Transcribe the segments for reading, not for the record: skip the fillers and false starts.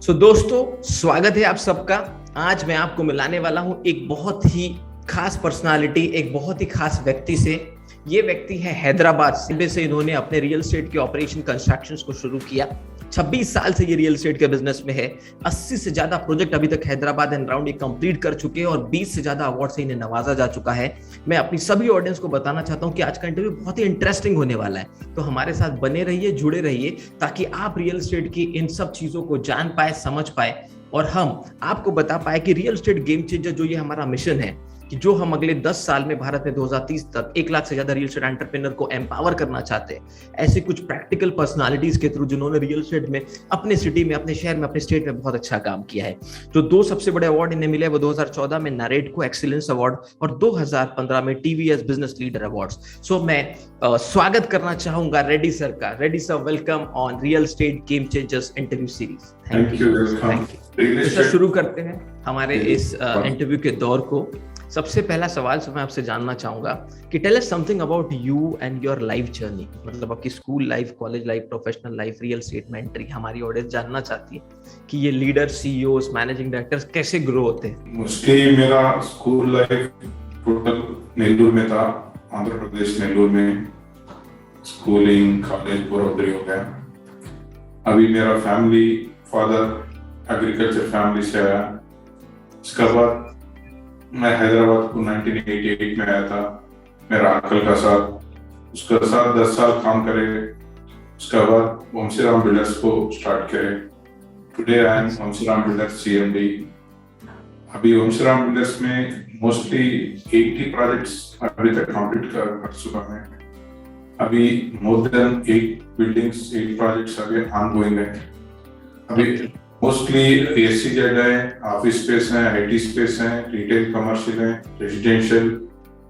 दोस्तों, स्वागत है आप सबका। आज मैं आपको मिलाने वाला हूं एक बहुत ही खास पर्सनालिटी, एक बहुत ही खास व्यक्ति से। ये व्यक्ति है हैदराबाद से। इन्होंने अपने रियल एस्टेट के ऑपरेशन कंस्ट्रक्शंस को शुरू किया। 26 साल से ये रियल एस्टेट के बिजनेस में है। 80 से ज्यादा प्रोजेक्ट अभी तक हैदराबाद एंड राउंड ये कंप्लीट कर चुके हैं और 20 से ज्यादा अवार्ड से इन्हें नवाजा जा चुका है। मैं अपनी सभी ऑडियंस को बताना चाहता हूं कि आज का इंटरव्यू बहुत ही इंटरेस्टिंग होने वाला है, तो हमारे साथ बने रहिए, जुड़े रहिए, ताकि आप रियल एस्टेट की इन सब चीजों को जान पाए, समझ पाए और हम आपको बता पाए कि रियल एस्टेट गेम चेंजर जो ये हमारा मिशन है कि जो हम अगले 10 साल में भारत में 2030 तक 1 लाख से ज्यादा रियल एस्टेट एंटरप्रेन्योर को एम्पावर करना चाहते हैं, ऐसे कुछ प्रैक्टिकल पर्सनालिटीज के थ्रू जिन्होंने रियल एस्टेट में अपने सिटी में, अपने शहर में, अपने स्टेट में बहुत अच्छा काम किया है। जो 2 सबसे बड़े अवार्ड इन्हें मिले वो 2014 में नरेटको एक्सीलेंस अवार्ड और 2015 में टीवीएस बिजनेस लीडर अवार्ड्स। सो मैं स्वागत करना चाहूंगा रेड्डी सर का। Reddy sir, welcome on real estate game changers interview series. Thank you. Sir, शुरू करते हैं हमारे इस इंटरव्यू के दौर को। सबसे पहला सवाल मैं आपसे जानना चाहूंगा कि tell us something about you and your life journey. मतलब आपकी school life, college life, professional life, real estate में एंट्री। हमारी ऑडियंस जानना चाहती है कि ये लीडर, सीईओस, मैनेजिंग डायरेक्टर्स कैसे ग्रो होते हैं। मोस्टली मेरा स्कूल लाइफ टोटल नेल्लूर में था, आंध्र प्रदेश नेल्लूर में। स्कूलिंग, कॉलेज पूरा उधर हो गया। अभी मेरा फैमिली, फादर एग्रीकल्चर फैमिली से आया। उसके बाद मैं हैदराबाद को 1988 में आया था मेरा अंकल का साथ। उसके साथ 10 साल काम करे। उसके बाद वंशीराम बिल्डर्स को स्टार्ट करे। Today I am Vanshiram builders CMD। अभी वंशीराम बिल्डर्स में मोस्टली 80 प्रोजेक्ट्स अभी तक कंप्लीट कर चुका है। अभी मोर देन 8 बिल्डिंग्स, 8 प्रोजेक्ट्स अभी ऑनगोइंग है। अभी मोस्टली SEZ है, ऑफिस स्पेस है, IT स्पेस है, रिटेल, कमर्शियल है, रेजिडेंशियल,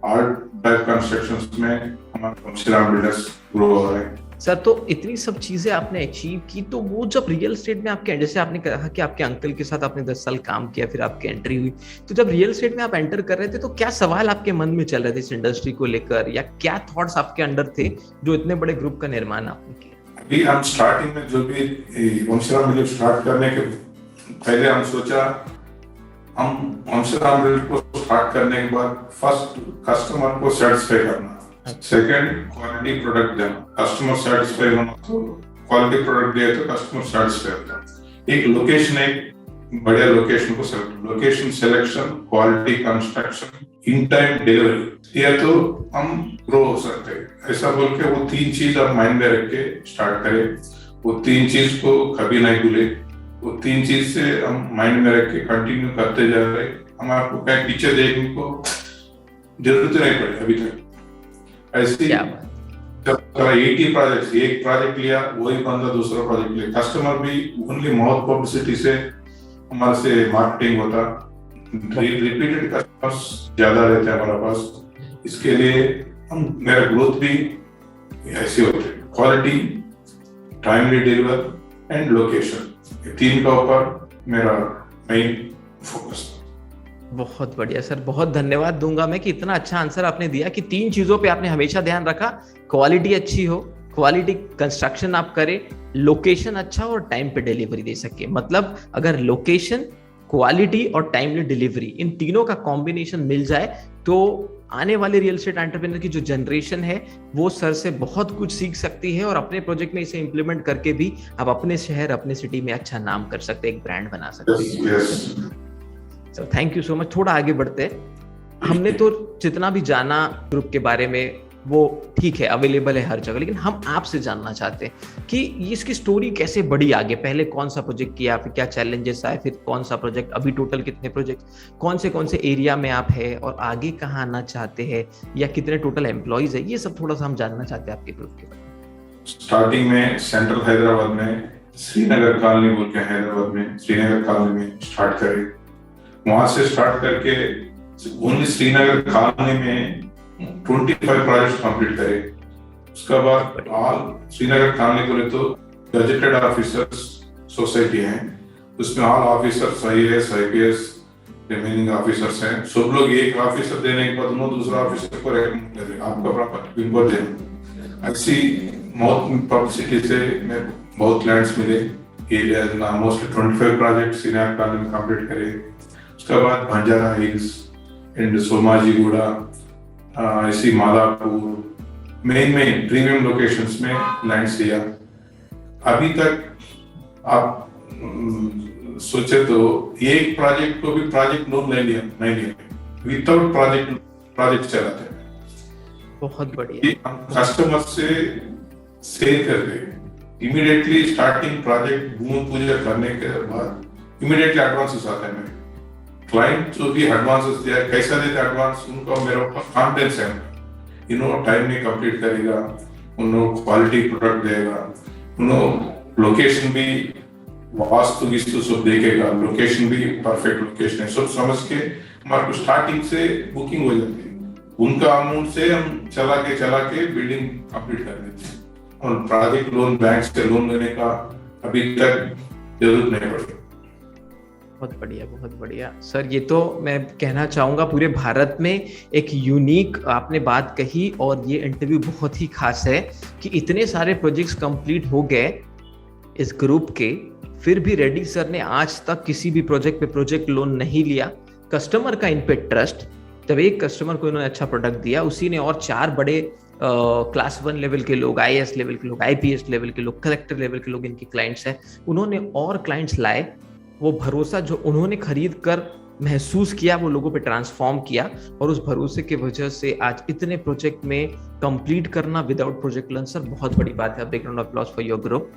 ऑल टाइप कंस्ट्रक्शंस में हमारा वंशीराम बिल्डर्स ग्रो हो रहा है। सर, तो इतनी सब चीजें आपने अचीव की, तो वो जब रियल एस्टेट में आपके, जैसे आपने कहा कि आपके अंकल के साथ आपने 10 साल काम किया, फिर आपकी एंट्री हुई, तो जब रियल एस्टेट में आप एंटर कर रहे थे तो क्या सवाल आपके मन में चल रहे थे इस इंडस्ट्री को लेकर, या क्या थॉट्स आपके अंदर थे जो इतने बड़े ग्रुप का निर्माण आपने किया? अभी हम स्टार्टिंग में जो भी वंशीराम बिल्डर्स स्टार्ट करने के पहले हम सोचा, हम वंशीराम बिल्डर्स को स्टार्ट करने के बाद फर्स्ट कस्टमर को सेटिस्फाई करना, सेकंड क्वालिटी प्रोडक्ट देना। कस्टमर सेटिस्फाई होना तो क्वालिटी प्रोडक्ट दिया तो कस्टमर सेटिस्फाई होता है। एक लोकेशन, एक बढ़िया लोकेशन को select, location selection, quality construction, in time delivery, ये तो हम ग्रो हो सकते हैं। ऐसा बोल के वो 3 चीज आप माइंड में रख के स्टार्ट करें। वो 3 चीज को कभी नहीं भूले। वो 3 चीज से हम माइंड में रख के कंटिन्यू करते जा रहे। हमारे को क्या पीछे देखने को जरूरत नहीं पड़ी अभी तक। ऐसे जब 80 प्रोजेक्ट, एक प्रोजेक्ट लिया, वही बंदा दूसरा प्रोजेक्ट लिया। कस्टमर भी ओनली माउथ पब्लिसिटी से हमारे से मार्केटिंग होता। रिपीटेड कस्टमर्स ज्यादा रहते हैं हमारे पास। इसके लिए हम, मेरा ग्रोथ भी ऐसे होते हैं, quality, timely deliver and location, ये 3 का ऊपर मेरा मेन फोकस। बहुत बढ़िया सर, बहुत धन्यवाद दूंगा मैं कि इतना अच्छा आंसर आपने दिया कि 3 चीजों पे आपने हमेशा ध्यान रखा। क्वालिटी अच्छी हो, क्वालिटी कंस्ट्रक्शन आप करें, लोकेशन अच्छा और टाइम पे डिलीवरी दे सके। मतलब अगर लोकेशन, क्वालिटी और टाइमली डिलीवरी, इन तीनों का कॉम्बिनेशन मिल जाए तो आने वाले रियल एस्टेट एंटरप्रेन्योर की जो जनरेशन है वो सर से बहुत कुछ सीख सकती है और अपने प्रोजेक्ट में इसे इंप्लीमेंट करके भी आप अपने शहर, अपने सिटी में अच्छा नाम कर सकते हैं, एक ब्रांड बना सकते हैं। Sir, thank you so much. थोड़ा आगे बढ़ते हैं। हमने तो जितना भी जाना ग्रुप के बारे में वो ठीक है, अवेलेबल है हर जगह, लेकिन हम आपसे जानना चाहते हैं कि इसकी स्टोरी कैसे बढ़ी आगे। पहले कौन सा प्रोजेक्ट किया, फिर क्या चैलेंजेस आए, फिर कौन सा प्रोजेक्ट, अभी टोटल कितने प्रोजेक्ट, कौन से एरिया में आप है और आगे कहाँ आना चाहते हैं, या कितने टोटल एम्प्लॉइज है, ये सब थोड़ा सा हम जानना चाहते हैं आपके ग्रुप के बारे में। स्टार्टिंग में सेंट्रल हैदराबाद में श्रीनगर कॉलोनी बोल के, हैदराबाद में श्रीनगर कॉलोनी में स्टार्ट करे। वहां से स्टार्ट करके ओनली श्रीनगर कॉलोनी में 25 प्रोजेक्ट कंप्लीट करे। उसके बाद ऑल श्रीनगर कॉलोनी बोले तो गजेटेड ऑफिसर्स सोसाइटी है, उसमें all officers IAS, IPS, remaining officers हैं। सब लोग एक ऑफिसर देने के बाद वो दूसरा ऑफिसर को रेकमेंड करे, आपका प्रॉपर इनको देना। ऐसी बहुत पब्लिसिटी से मैं बहुत क्लाइंट्स मिले। एरियाज में ऑलमोस्ट 25 प्रोजेक्ट सिनेप कॉलोनी में कंप्लीट करे। उसके बाद बंजारा हिल्स एंड सोमाजीगुड़ा, ऐसी मादापुर मेन प्रीमियम लोकेशंस में लैंड्स लिया। अभी तक आप सोचे तो एक प्रोजेक्ट को भी प्रोजेक्ट लोन नहीं लिया विदाउट प्रोजेक्ट चलाते हैं। बहुत बढ़िया। हम कस्टमर से सेल करते इमीडिएटली स्टार्टिंग प्रोजेक्ट भूमि पूजा करने के बाद इमीडिएटली एडवांसेस आते हैं। क्लाइंट जो भी एडवांसेस दिया कैसा देते एडवांस, उनका मेरे ऊपर कॉन्फिडेंस है, टाइम में कंप्लीट करेगा, क्वालिटी प्रोडक्ट देगा, लोकेशन भी वास्तु विस्तु सब देखेगा, लोकेशन भी परफेक्ट लोकेशन है, सब समझ के हमारे को स्टार्टिंग से बुकिंग हो जाती है। उनका अमाउंट से हम चला के बिल्डिंग कंप्लीट कर देते हैं। और प्रोजेक्ट लोन बैंक से लोन लेने का अभी तक जरूरत नहीं पड़ी। बहुत बढ़िया सर। ये तो मैं कहना चाहूंगा पूरे भारत में एक यूनिक आपने बात कही, और ये इंटरव्यू बहुत ही खास है कि इतने सारे प्रोजेक्ट्स कंप्लीट हो गए इस ग्रुप के, फिर भी रेड्डी सर ने आज तक किसी भी प्रोजेक्ट पे प्रोजेक्ट लोन नहीं लिया। कस्टमर का इन पे ट्रस्ट, जब एक कस्टमर को इन्होंने अच्छा प्रोडक्ट दिया, उसी ने और 4 बड़े क्लास 1 लेवल के लोग, IAS लेवल के लोग, IPS लेवल के लोग, कलेक्टर लेवल के लोग इनके क्लाइंट्स हैं, उन्होंने और क्लाइंट्स लाए। वो भरोसा जो उन्होंने खरीद कर महसूस किया वो लोगों पे ट्रांसफॉर्म किया, और उस भरोसे की वजह से आज इतने प्रोजेक्ट में कंप्लीट करना विदाउट प्रोजेक्ट लोन, सर बहुत बड़ी बात है। Big round of applause for your group.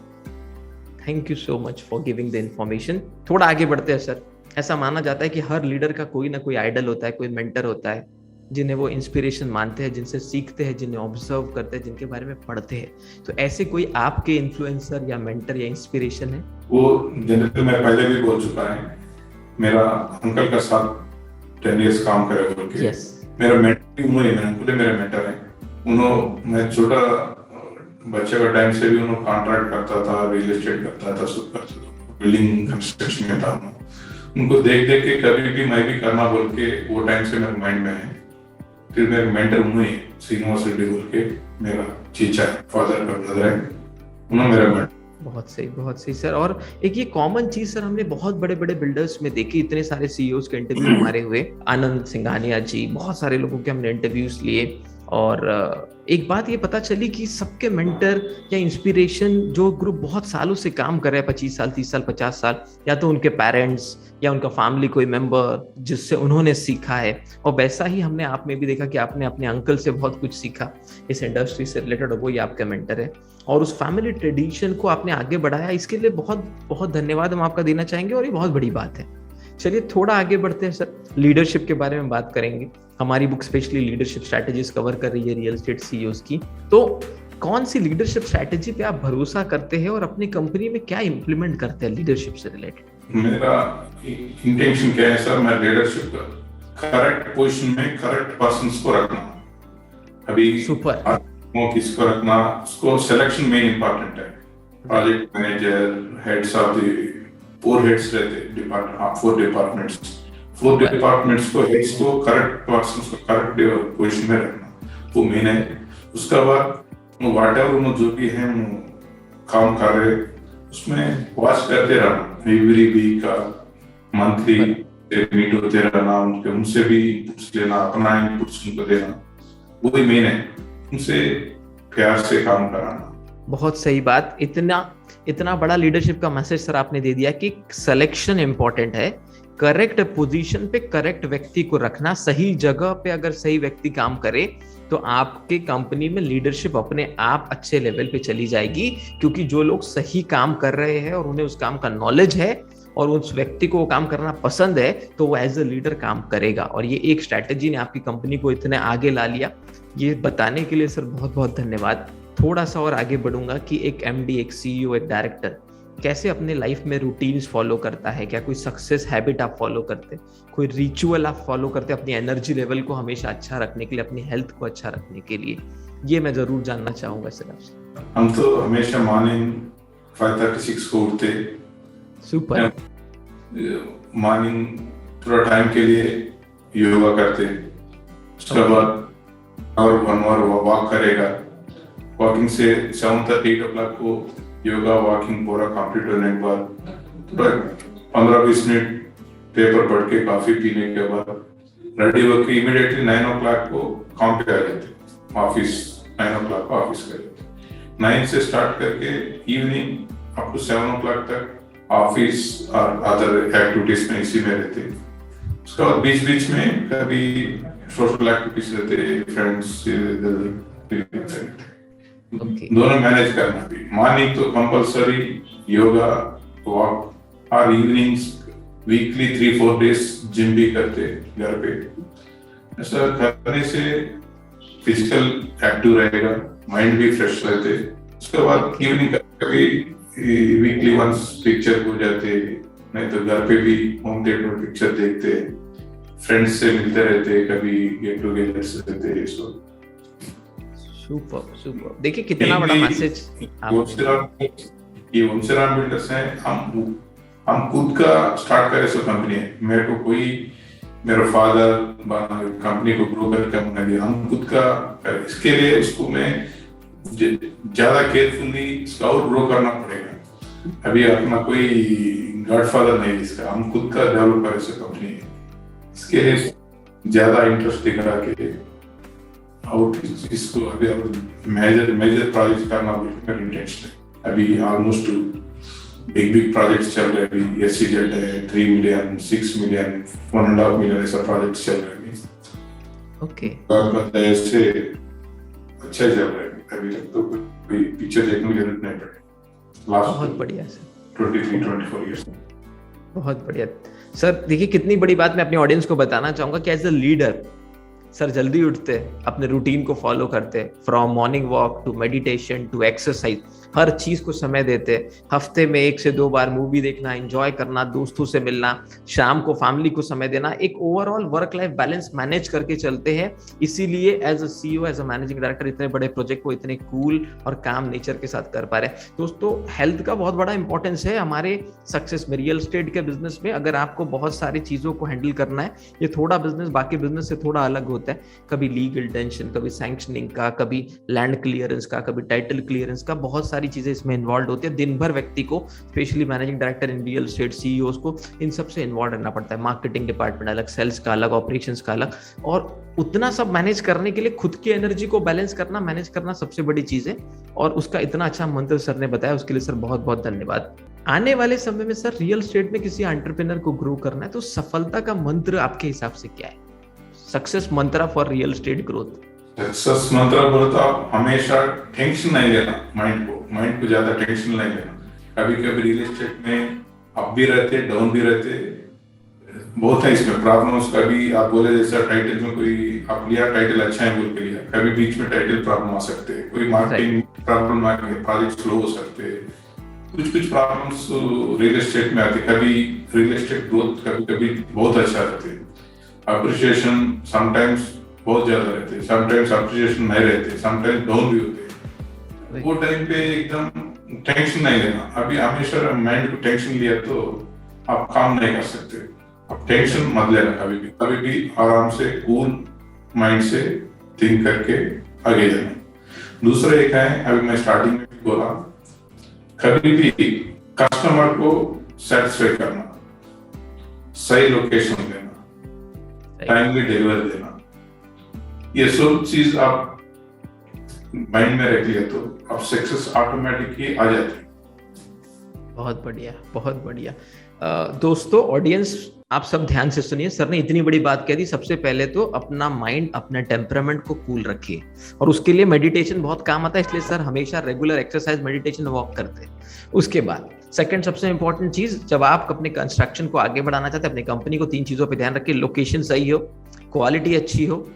Thank you so much for giving the information. थोड़ा आगे बढ़ते हैं सर। ऐसा माना जाता है कि हर लीडर का कोई ना कोई आइडल होता है, कोई मेंटर होता है, जिन्हें वो इंस्पिरेशन मानते हैं, जिनसे सीखते हैं, जिन्हें ऑब्जर्व करते हैं, जिनके बारे में पढ़ते हैं। तो ऐसे कोई आपके इन्फ्लुएंसर या मेंटर या इंस्पिरेशन है? वो जनरल मैं पहले भी बोल चुका है, मेरा अंकल का साथ 10 years काम करे बोल के। मेरा मेंटर उन्होंने मेरे मेंटर है। मैं छोटा बच्चे का टाइम से भी उन्होंने कॉन्ट्रैक्ट करता था, रियल एस्टेट करता था, सब करता था, बिल्डिंग कंस्ट्रक्शन में था। उनको देख के कभी भी मैं भी करना बोल के वो टाइम से मेरे माइंड में है। फिर मेरे मेंटर उन्होंने श्रीनिवास रेड्डी बोल के मेरा चीचा है, फादर का ब्रदर है, उन्होंने मेरा मेंटर। बहुत सही सर। और एक ये कॉमन चीज सर हमने बहुत बड़े बड़े बिल्डर्स में देखी, इतने सारे सीईओज के इंटरव्यू हमारे हुए, आनंद सिंघानिया जी, बहुत सारे लोगों के हमने इंटरव्यूज लिए, और एक बात ये पता चली कि सबके मेंटर या इंस्पिरेशन जो ग्रुप बहुत सालों से काम कर रहे हैं, 25 साल, 30 साल, 50 साल, या तो उनके पेरेंट्स या उनका फैमिली कोई मेंबर जिससे उन्होंने सीखा है। और वैसा ही हमने आप में भी देखा कि आपने अपने अंकल से बहुत कुछ सीखा इस इंडस्ट्री से रिलेटेड, वो ही आपका मेंटर है, और उस फैमिली ट्रेडिशन को आपने आगे बढ़ाया। इसके लिए बहुत बहुत धन्यवाद हम आपका देना चाहेंगे, और ये बहुत बड़ी बात है। चलिए थोड़ा आगे बढ़ते हैं सर, लीडरशिप के बारे में बात करेंगे। हमारी book specially leadership strategies cover कर रही है रियल एस्टेट सीईओज की। तो कौन सी लीडरशिप स्ट्रैटेजी पे आप भरोसा करते हैं और अपनी कंपनी में क्या इंप्लीमेंट करते हैं लीडरशिप से रिलेटेड? मेरा इंटेंशन क्या है सर, मैं लीडरशिप का करेक्ट पोजीशन में करेक्ट पर्संस को रखना। अभी सुपर किसको रखना, उसको सिलेक्शन में इंपॉर्टेंट है। Project manager, heads of the 4 heads रहते डिपार्टमेंट, 4 डिपार्टमेंट्स, 4 डिपार्टमेंट्स को हेड्स को करेक्ट पर्संस को करेक्ट पोजीशन में रखना, वो मेन है। उसके बाद व्हाटएवर जो भी है काम कर रहे उसमें वॉच करते रहना, एवरी वीक का मंथली मीट होते रहना, उनसे भी इनपुट्स लेना, अपना इनपुट्स उनको देना, वो ही मेन है। उनसे प्यार से काम कराना। बहुत सही बात। इतना बड़ा लीडरशिप का मैसेज सर आपने दे दिया कि सिलेक्शन इंपॉर्टेंट है, करेक्ट पोजीशन पे करेक्ट व्यक्ति को रखना, सही जगह पे अगर सही व्यक्ति काम करे तो आपके कंपनी में लीडरशिप अपने आप अच्छे लेवल पे चली जाएगी, क्योंकि जो लोग सही काम कर रहे हैं और उन्हें उस काम का नॉलेज है और उस व्यक्ति को वो काम करना पसंद है, तो वो एज अ लीडर काम करेगा। और ये एक स्ट्रैटेजी ने आपकी कंपनी को इतने आगे ला लिया। ये बताने के लिए सर बहुत बहुत धन्यवाद। थोड़ा सा और आगे बढ़ूंगा कि एक MD, एक CEO, एक डायरेक्टर कैसे अपने लाइफ में रूटीन्स फॉलो करता है? क्या कोई सक्सेस हैबिट आप फॉलो करते, कोई रिचुअल आप फॉलो करते अपनी एनर्जी लेवल को हमेशा अच्छा रखने के लिए, अपनी हेल्थ को अच्छा रखने के लिए? ये मैं जरूर जानना चाहूंगा सर आपसे। हम तो हमेशा मॉर्निंग 5:36 को उठते, सुपर, मॉर्निंग थोड़ा टाइम के लिए योगा करते, उसके बाद और 1 आवर वॉक करेगा। वॉकिंग से 7:30 8 o'clock को योगा वॉकिंग पूरा कंप्लीट होने के बाद 15-20 मिनट पेपर पढ़ के कॉफी पीने के बाद रेडी होकर इमीडिएटली 9 o'clock को काम पे आ जाते ऑफिस। 9 o'clock को ऑफिस कर जाते। 9 से स्टार्ट करके इवनिंग अप टू 7 o'clock तक ऑफिस और अदर एक्टिविटीज में इसी में रहते। उसके बाद बीच बीच में कभी सोशल एक्टिविटीज रहते, फ्रेंड्स दोनों मैनेज करना भी। मॉर्निंग तो कंपल्सरी योगा वॉक और इवनिंग्स वीकली 3-4 days जिम भी करते घर पे। ऐसा करने से फिजिकल एक्टिव रहेगा, माइंड भी फ्रेश रहते। उसके बाद इवनिंग कभी वीकली वंस पिक्चर हो जाते, नहीं तो घर पे भी होम थिएटर में पिक्चर देखते, फ्रेंड्स से मिलते रहते, कभी गेट टुगेदर रहते। सुपर। देखिए कितना बड़ा मैसेज। ये वंशराम बिल्डर्स है, हम खुद का स्टार्ट करे सो कंपनी है। मेरे को कोई मेरा फादर कंपनी को ग्रो करके हमने दिया, हम खुद का। इसके लिए उसको मैं ज्यादा केयरफुली इसका और ग्रो करना पड़ेगा। अभी अपना कोई गॉडफादर नहीं इसका, हम खुद का डेवलप करे सो कंपनी है। इसके लिए ज्यादा इंटरेस्ट दिखा के और इसको अभी मेजर प्रोजेक्ट करना मेरा इंटेंशन है। अभी ऑलमोस्ट बिग प्रोजेक्ट्स चल रहे हैं। अभी SEZ है 3 million, 6 million, 1.5 million ऐसा प्रोजेक्ट्स चल रहे हैं। ओके, ऐसे अच्छा चल रहा है। अभी तक तो कोई पिक्चर देखने की जरूरत नहीं पड़ी लास्ट बहुत बढ़िया सर, 23-24 years। बहुत बढ़िया सर। देखिए कितनी बड़ी बात मैं अपने ऑडियंस को बताना चाहूंगा कि एज अ लीडर सर जल्दी उठते, अपने रूटीन को फॉलो करते, from morning walk to meditation to exercise, हर चीज को समय देते। हफ्ते में 1 से 2 बार मूवी देखना, एंजॉय करना, दोस्तों से मिलना, शाम को फैमिली को समय देना, एक overall work life balance manage करके चलते हैं। इसीलिए as a CEO, as a managing director इतने बड़े प्रोजेक्ट को इतने कूल और काम नेचर के साथ कर पा रहे हैं। दोस्तों हेल्थ का बहुत बड़ा इंपॉर्टेंस है हमारे सक्सेस में। रियल एस्टेट के बिजनेस में अगर आपको बहुत सारी चीजों को हैंडल करना है, ये थोड़ा बिजनेस बाकी बिजनेस से थोड़ा अलग होता है। कभी लीगल टेंशन, कभी सैंक्शनिंग का, कभी लैंड क्लियरेंस का, कभी टाइटल क्लियरेंस का, बहुत सारी चीजें इसमें इन्वॉल्व होती है। दिन भर व्यक्ति को, specially managing director in real estate CEOs को इन सब से इन्वॉल्व रहना पड़ता है। मार्केटिंग डिपार्टमेंट अलग, सेल्स का अलग, ऑपरेशंस का अलग, और उतना सब मैनेज करने के लिए खुद की एनर्जी को बैलेंस करना, मैनेज करना सबसे बड़ी चीज है। और उसका इतना अच्छा मंत्र सर ने बताया, उसके लिए सर बहुत बहुत धन्यवाद। आने वाले समय में सर रियल एस्टेट में किसी एंटरप्रेन्योर को ग्रो करना है तो सफलता का मंत्र आपके हिसाब से क्या है? सक्सेस मंत्र for real estate growth. Success मंत्र बोले तो आप हमेशा टेंशन नहीं लेना, माइंड को ज्यादा टेंशन नहीं लेना। कभी कभी रियल एस्टेट में अप भी रहते, डाउन भी रहते, बहुत है इसमें प्रॉब्लम्स। कभी आप बोले जैसा टाइटल में कोई आप लिया, टाइटल अच्छा है बोल के लिया, कभी बीच में टाइटल प्रॉब्लम आ सकते हैं, कोई मार्केटिंग प्रॉब्लम आ गई, प्रोजेक्ट स्लो हो सकते हैं, कुछ प्रॉब्लम्स रियल एस्टेट में आती। कभी रियल एस्टेट ग्रोथ कभी बहुत अच्छा रहते, अप्रिसिएशन समटाइम्स बहुत ज्यादा रहते, समटाइम्स अप्रिसिएशन नहीं रहते, समटाइम्स डाउन भी होते। वो टाइम पे एकदम टेंशन नहीं लेना। अभी हमेशा माइंड को टेंशन लिया तो आप काम नहीं कर सकते। आप टेंशन मत लेना, कभी भी आराम से कूल माइंड से थिंक करके आगे जाना। दूसरा एक है, अभी मैं स्टार्टिंग में भी बोला, कभी भी कस्टमर को सेटिस्फाई करना, सही लोकेशन देना, टाइमली डिलीवर देना, ये सब चीज आप माइंड में रख लिया तो आप सक्सेस ऑटोमेटिकली आ जाती है। बहुत बढ़िया, बहुत बढ़िया। दोस्तों ऑडियंस आप सब ध्यान से सुनिए, सर ने इतनी बड़ी बात कह दी। सबसे पहले तो अपना माइंड, अपने टेम्परामेंट को कूल रखिए, और उसके लिए मेडिटेशन बहुत काम आता है, इसलिए सर हमेशा रेगुलर एक्सरसाइज, मेडिटेशन, वॉक करते हैं। उसके बाद सेकंड सबसे इंपॉर्टेंट चीज, जब आप अपने कंस्ट्रक्शन को आगे बढ़ाना चाहते हैं, अपनी कंपनी को 3 चीजों पर ध्यान रखिए। लोकेशन सही हो, क्वालिटी अच्छी हो,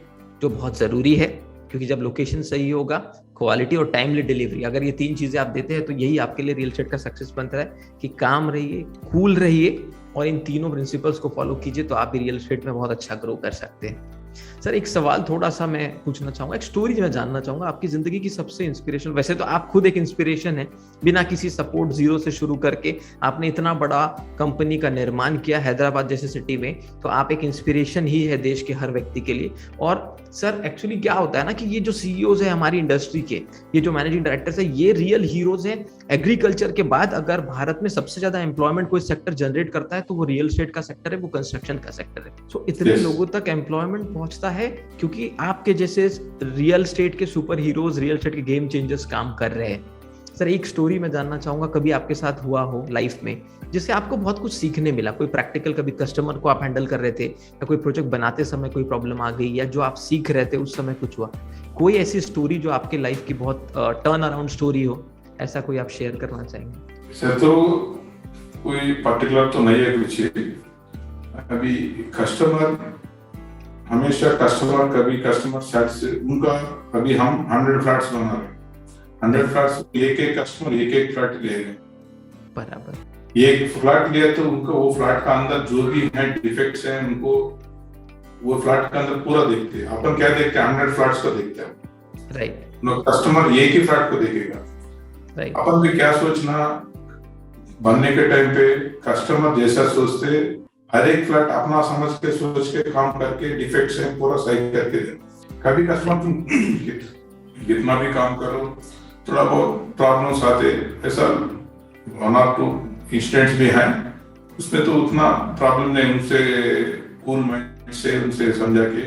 जो बहुत जरूरी है, क्योंकि जब लोकेशन सही होगा, क्वालिटी और टाइमली डिलीवरी, अगर ये 3 चीजें आप देते हैं तो यही आपके लिए रियल एस्टेट का सक्सेस मंत्र है कि काम रहिए, कूल रहिए और इन तीनों प्रिंसिपल्स को फॉलो कीजिए तो आप भी रियल एस्टेट में बहुत अच्छा ग्रो कर सकते हैं। सर एक सवाल थोड़ा सा मैं पूछना चाहूंगा, एक स्टोरी मैं जानना चाहूंगा, आपकी जिंदगी की सबसे इंस्पिरेशन, वैसे तो आप खुद एक इंस्पिरेशन है, बिना किसी सपोर्ट, जीरो से शुरू करके आपने इतना बड़ा कंपनी का निर्माण किया हैदराबाद जैसे सिटी में, तो आप एक इंस्पिरेशन ही है देश के हर व्यक्ति के लिए। और सर एक्चुअली क्या होता है ना कि ये जो सीईओज है हमारी इंडस्ट्री के, ये जो मैनेजिंग डायरेक्टर्स है, ये रियल हीरोज हैं। एग्रीकल्चर के बाद अगर भारत में सबसे ज्यादा एम्प्लॉयमेंट कोई सेक्टर जनरेट करता है तो वो रियल एस्टेट का सेक्टर है, वो कंस्ट्रक्शन का सेक्टर है। सो इतने लोगों तक एम्प्लॉयमेंट पहुंचता है क्योंकि आपके जैसे रियल एस्टेट के सुपर हीरोज, रियल एस्टेट के गेम चेंजर्स काम कर रहे हैं। सर एक स्टोरी मैं जानना चाहूंगा, कभी आपके साथ हुआ हो लाइफ में जिससे आपको बहुत कुछ सीखने मिला, कोई प्रैक्टिकल, कभी कस्टमर को आप हैंडल कर रहे थे या कोई प्रोजेक्ट बनाते समय कोई प्रॉब्लम आ गई या जो आप सीख रहे थे उस समय कुछ हुआ, कोई ऐसी स्टोरी जो आपके लाइफ की बहुत टर्न अराउंड स्टोरी हो, ऐसा कोई आप शेयर करना चाहेंगे? सर तो कोई पर्टिकुलर तो नहीं है कुछ। अभी कस्टमर हमेशा कभी कस्टमर सेट से उनका, अभी हम 100 फ्लैट्स बना रहे हैं, 100 फ्लैट्स एक कस्टमर एक फ्लैट लेगा बराबर। एक फ्लैट लिया तो उनको वो फ्लैट का अंदर जो भी है डिफेक्ट्स हैं उनको वो फ्लैट के अंदर पूरा देखते हैं। अपन क्या देखते हैं, 100 फ्लैट्स को देखते हैं, राइट। कस्टमर एक ही फ्लैट को देखेगा, राइट। अपन भी क्या सोचना, बनने के टाइम पे कस्टमर जैसा सोचते हर एक फ्लैट अपना समझ के सोच के काम करके डिफेक्ट्स हैं पूरा सही करके देना। कभी कस्टमर तुम कितना भी काम करो थोड़ा बहुत प्रॉब्लम्स आते, ऐसा 1 or 2 इंस्टेंट्स भी हैं, उसमें तो उतना प्रॉब्लम नहीं, उनसे कूल माइंड से उनसे समझा के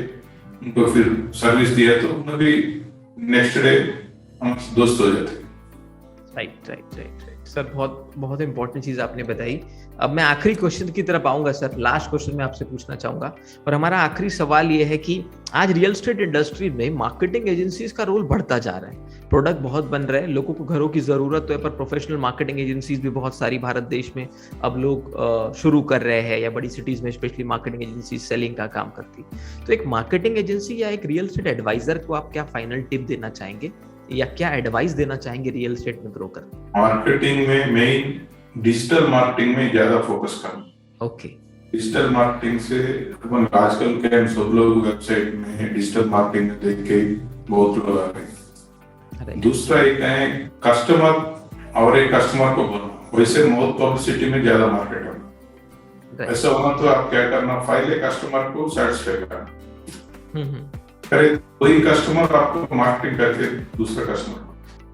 उनको फिर सर्विस दिया तो उन्हें भी नेक्स्ट डे हम दोस्त हो जाते। Right right right right sir, बहुत बहुत इंपॉर्टेंट चीज आपने बताई। अब मैं आखिरी क्वेश्चन की तरफ आऊंगा सर, लास्ट क्वेश्चन मैं आपसे पूछना चाहूंगा, और हमारा आखिरी सवाल ये है कि आज रियल एस्टेट इंडस्ट्री में मार्केटिंग एजेंसीज का रोल बढ़ता जा रहा है, प्रोडक्ट बहुत बन रहे हैं, लोगों को घरों की जरूरत तो है, पर प्रोफेशनल मार्केटिंग एजेंसीज भी बहुत सारी भारत देश में अब लोग शुरू कर रहे हैं, या बड़ी सिटीज में स्पेशली मार्केटिंग एजेंसी सेलिंग का काम करती। तो एक मार्केटिंग एजेंसी या एक रियल एस्टेट एडवाइजर को आप क्या फाइनल टिप देना चाहेंगे या क्या एडवाइस देना चाहेंगे रियल एस्टेट में ग्रो करने? मार्केटिंग में मेन डिजिटल मार्केटिंग में ज्यादा फोकस करना। ओके। डिजिटल मार्केटिंग से अपन आजकल के हम सब लोग वेबसाइट में डिजिटल मार्केटिंग में देख के बहुत लोग आ गए। दूसरा एक है कस्टमर और एक कस्टमर को बोलना, वैसे माउथ पब्लिसिटी में ज्यादा मार्केट होना। ऐसा होना तो आप क्या करना, पहले कस्टमर को सेटिस्फाई करना, करे वही कस्टमर आपको मार्केटिंग करके दूसरा कस्टमर,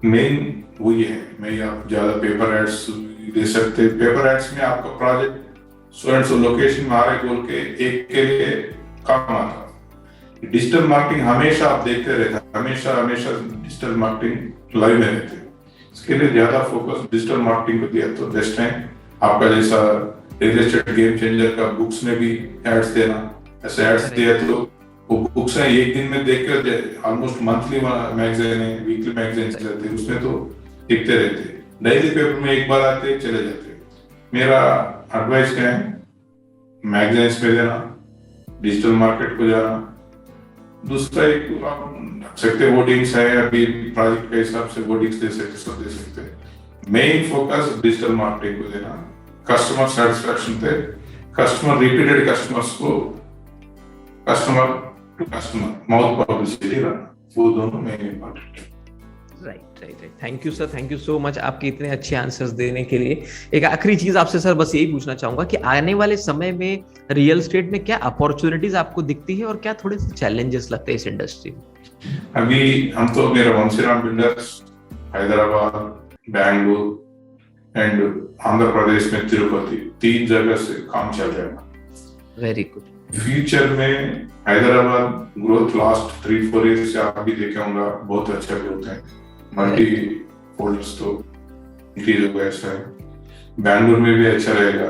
मेन वही है। मैं आप ज्यादा पेपर एड्स दे सकते, पेपर एड्स में आपका project so and so location में आ रहे बोल के एक के लिए काम आता। डिजिटल मार्केटिंग हमेशा आप देखते रहते, हमेशा डिजिटल मार्केटिंग लाइव में रहते, इसके लिए ज्यादा फोकस डिजिटल मार्केटिंग को दिया तो बेस्ट है। आपका जैसा रियल एस्टेट गेम चेंजर का बुक्स में भी एड्स देना, ऐसे एड्स दिया तो वो बुक्स है एक दिन में देख कर, ऑलमोस्ट मंथली मैगजीन है, वीकली मैगजीन रहते हैं, उसमें तो दिखते रहते, डेली पेपर में एक बार आते चले जाते। मेरा एडवाइस क्या है, मैगजीन्स पे देना, डिजिटल मार्केट को जाना। दूसरा एक आप सकते वोटिंग्स है, अभी प्रोजेक्ट के हिसाब से वोटिंग्स दे सकते, सब दे सकते हैं। मेन फोकस डिजिटल मार्केटिंग को देना, कस्टमर सेटिस्फैक्शन पे, कस्टमर रिपीटेड कस्टमर्स को customer to customer mouth publicity रखना, वो दोनों मेन इंपॉर्टेंट है। Right. Thank you sir, thank you so much आपके इतने अच्छे आंसर्स देने के लिए। एक आखिरी चीज आपसे सर बस यही पूछना चाहूंगा कि आने वाले समय में रियल एस्टेट में क्या अपॉर्चुनिटीज आपको दिखती है और क्या थोड़े से चैलेंजेस लगते हैं इस इंडस्ट्री में? अभी हम तो मेरा वंशीराम बिल्डर्स हैदराबाद, बैंगलोर एंड आंध्र प्रदेश में तिरुपति 3 जगह से काम चल रहा है। Very good. फ्यूचर में हैदराबाद ग्रोथ लास्ट 3-4 ईयर से आप भी देखे होंगे, बहुत अच्छा ग्रोथ है, मल्टी फोल्ड्स तो इंक्रीज हो गया है। बैंगलोर में भी अच्छा रहेगा।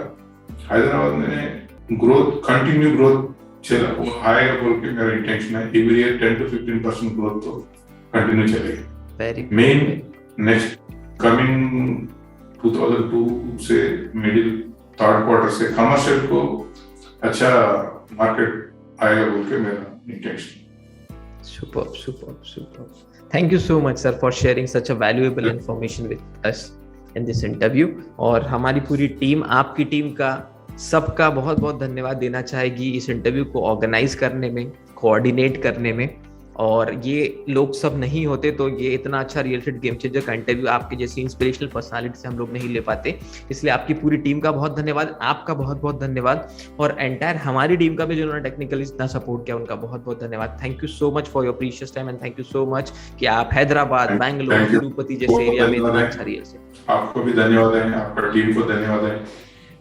हैदराबाद में ग्रोथ, कंटिन्यू ग्रोथ चला वो आएगा बोल के मेरा इंटेंशन है। एवरी ईयर 10 to 15% ग्रोथ तो कंटिन्यू चलेगा। मेन नेक्स्ट कमिंग 2002 से मिडिल 3rd क्वार्टर से कमर्शियल को अच्छा मार्केट आएगा बोल के मेरा intention. Superb. Thank you so much sir for sharing such a valuable information with us in this interview। और हमारी पूरी टीम, आपकी टीम का सबका बहुत बहुत धन्यवाद देना चाहेगी इस इंटरव्यू को ऑर्गेनाइज करने में, कोऑर्डिनेट करने में, और ये लोग सब नहीं होते तो ये इतना अच्छा रियल एस्टेट गेम चेंजर का इंटरव्यू आपके जैसी इंस्पिरेशनल पर्सनालिटी से हम लोग नहीं ले पाते। इसलिए आपकी पूरी टीम का बहुत धन्यवाद, आपका बहुत बहुत धन्यवाद, और एंटायर हमारी टीम का भी जिन्होंने टेक्निकली इतना सपोर्ट किया उनका बहुत बहुत धन्यवाद। Thank you so much for your precious time, and thank you so much कि आप हैदराबाद, बैंगलोर, तिरुपति जैसे एरिया में इतना अच्छा रियल एस्टेट। आपको भी धन्यवाद है, आपका टीम को धन्यवाद है,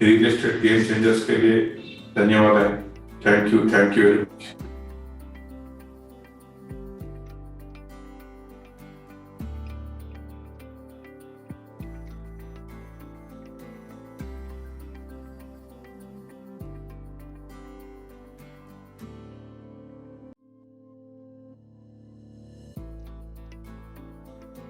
रियल एस्टेट गेम चेंजर्स के लिए धन्यवाद है। Thank you very much.